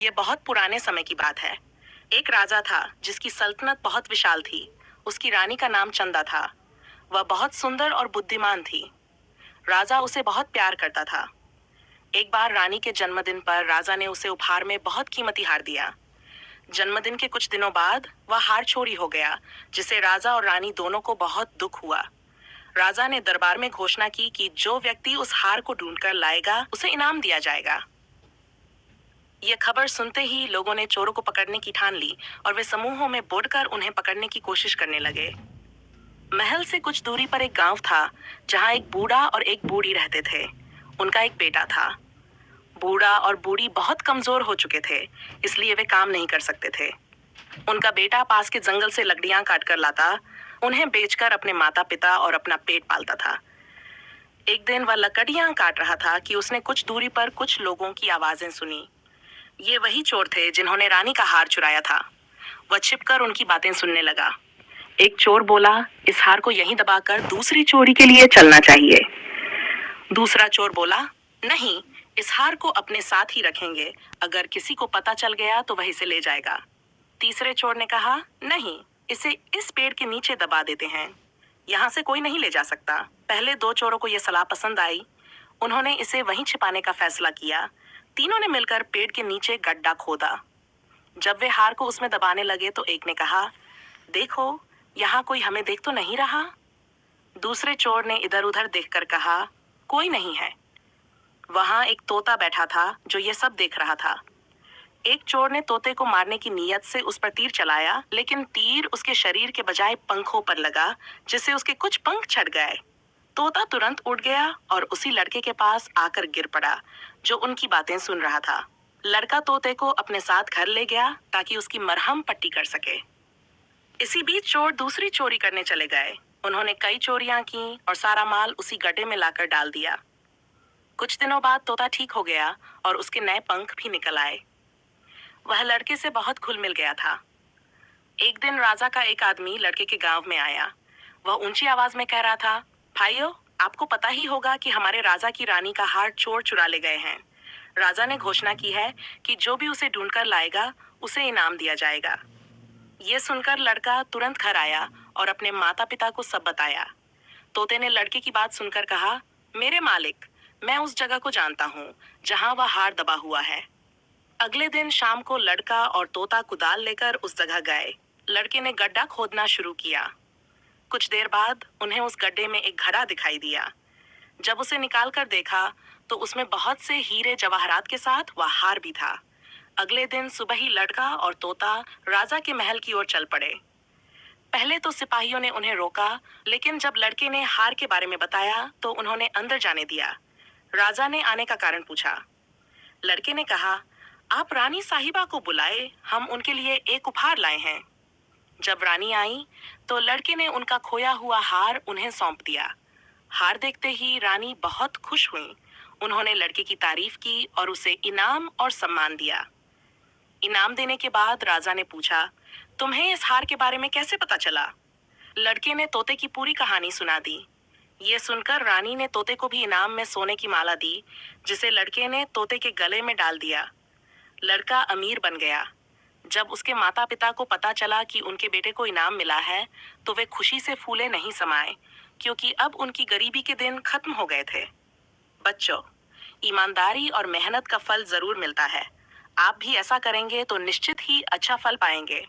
ये बहुत पुराने समय की बात है। एक राजा था जिसकी सल्तनत बहुत विशाल थी। उसकी रानी का नाम चंदा था। वह बहुत सुंदर और बुद्धिमान थी। राजा उसे बहुत प्यार करता था। एक बार रानी के जन्मदिन पर राजा ने उसे उपहार में बहुत कीमती हार दिया। जन्मदिन के कुछ दिनों बाद वह हार चोरी हो गया, जिससे राजा और रानी दोनों को बहुत दुख हुआ। राजा ने दरबार में घोषणा की कि जो व्यक्ति उस हार को ढूंढकर लाएगा उसे इनाम दिया जाएगा। यह खबर सुनते ही लोगों ने चोरों को पकड़ने की ठान ली और वे समूहों में बंटकर उन्हें पकड़ने की कोशिश करने लगे। महल से कुछ दूरी पर एक गांव था, जहां एक बूढ़ा और एक बूढ़ी रहते थे। उनका एक बेटा था। बूढ़ा और बूढ़ी बहुत कमजोर हो चुके थे, इसलिए वे काम नहीं कर सकते थे। उनका बेटा पास के जंगल से लकड़ियां काट कर लाता, उन्हें बेचकर अपने माता पिता और अपना पेट पालता था। एक दिन वह लकड़ियां काट रहा था कि उसने कुछ दूरी पर कुछ लोगों की आवाजें सुनी। ये वही चोर थे जिन्होंने रानी का हार चुराया था। वह छिपकर उनकी बातें सुनने लगा। एक चोर बोला, इस हार को यहीं दबाकर दूसरी चोरी के लिए चलना चाहिए। दूसरा चोर बोला, नहीं, इस हार को अपने साथ ही रखेंगे। अगर किसी को पता चल गया तो वह इसे ले जाएगा। तीसरे चोर ने कहा, नहीं, इसे इस पेड़ के नीचे दबा देते हैं। यहाँ से कोई नहीं ले जा सकता। पहले दो चोरों को यह सलाह पसंद आई। उन्होंने इसे वहीं छिपाने का फैसला किया। तीनों ने मिलकर पेड़ के नीचे गड्ढा खोदा। जब वे हार को उसमें दबाने लगे तो एक ने कहा, देखो, यहाँ कोई हमें देख तो नहीं रहा। दूसरे चोर ने इधर उधर देखकर कहा, कोई नहीं है। वहां एक तोता बैठा था जो ये सब देख रहा था। एक चोर ने तोते को मारने की नीयत से उस पर तीर चलाया, लेकिन तीर उसके शरीर के बजाय पंखों पर लगा, जिससे उसके कुछ पंख छट गए। तोता तुरंत उड़ गया और उसी लड़के के पास आकर गिर पड़ा, जो उनकी बातें सुन रहा था। लड़का तोते को अपने साथ घर ले गया ताकि उसकी मरहम पट्टी कर सके। इसी बीच चोर दूसरी चोरी करने चले गए। उन्होंने कई चोरियां की और सारा माल उसी गड्ढे में लाकर डाल दिया। कुछ दिनों बाद तोता ठीक हो गया और उसके नए पंख भी निकल आए। वह लड़के से बहुत घुल मिल गया था। एक दिन राजा का एक आदमी लड़के के गांव में आया। वह ऊंची आवाज में कह रहा था, भाइयों, आपको पता ही होगा कि हमारे राजा की रानी का हार चोर चुरा ले गए हैं। राजा ने घोषणा की है कि जो भी उसे ढूंढकर लाएगा उसे इनाम दिया जाएगा। ये सुनकर लड़का तुरंत घर आया और अपने माता पिता को सब बताया। तोते ने लड़के की बात सुनकर कहा, मेरे मालिक, मैं उस जगह को जानता हूँ जहाँ वह हार दबा हुआ है। अगले दिन शाम को लड़का और तोता कुदाल लेकर उस जगह गए। लड़के ने गड्ढा खोदना शुरू किया। कुछ देर बाद उन्हें उस गड्ढे में एक घड़ा दिखाई दिया। जब उसे निकाल कर देखा तो उसमें बहुत से हीरे जवाहरात के साथ वह हार भी था। अगले दिन सुबह ही लड़का और तोता राजा के महल की ओर चल पड़े। पहले तो सिपाहियों ने उन्हें रोका, लेकिन जब लड़के ने हार के बारे में बताया तो उन्होंने अंदर जाने दिया। राजा ने आने का कारण पूछा। लड़के ने कहा, आप रानी साहिबा को बुलाए, हम उनके लिए एक उपहार लाए हैं। जब रानी आई तो लड़के ने उनका खोया हुआ हार उन्हें सौंप दिया। हार देखते ही रानी बहुत खुश हुई। उन्होंने लड़के की तारीफ की और उसे इनाम और सम्मान दिया। इनाम देने के बाद राजा ने पूछा, तुम्हें इस हार के बारे में कैसे पता चला? लड़के ने तोते की पूरी कहानी सुना दी। ये सुनकर रानी ने तोते को भी इनाम में सोने की माला दी, जिसे लड़के ने तोते के गले में डाल दिया। लड़का अमीर बन गया। जब उसके माता पिता को पता चला कि उनके बेटे को इनाम मिला है तो वे खुशी से फूले नहीं समाये, क्योंकि अब उनकी गरीबी के दिन खत्म हो गए थे। बच्चों, ईमानदारी और मेहनत का फल जरूर मिलता है। आप भी ऐसा करेंगे तो निश्चित ही अच्छा फल पाएंगे।